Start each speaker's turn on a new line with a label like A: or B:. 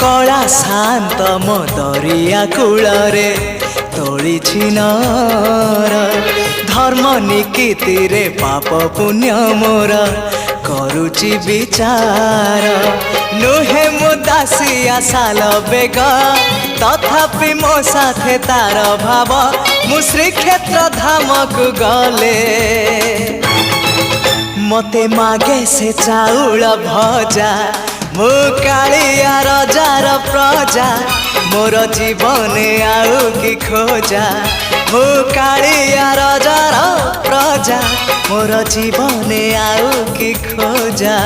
A: कला शांत मो दरिया कूल रे तोड़ी नर धर्म निकीति रे पाप पुण्य मोर करुची विचार नुहे मु दासिया साल बेग तथापि मो साथे तार भाव मु श्रीक्षेत्र धाम को गले मते मागे से चाउल भजा मु कालिया रजार प्रजा मोर जीवन आउ कि खोजा मु कालिया रजार प्रजा मोर जीवन आउ कि खोजा।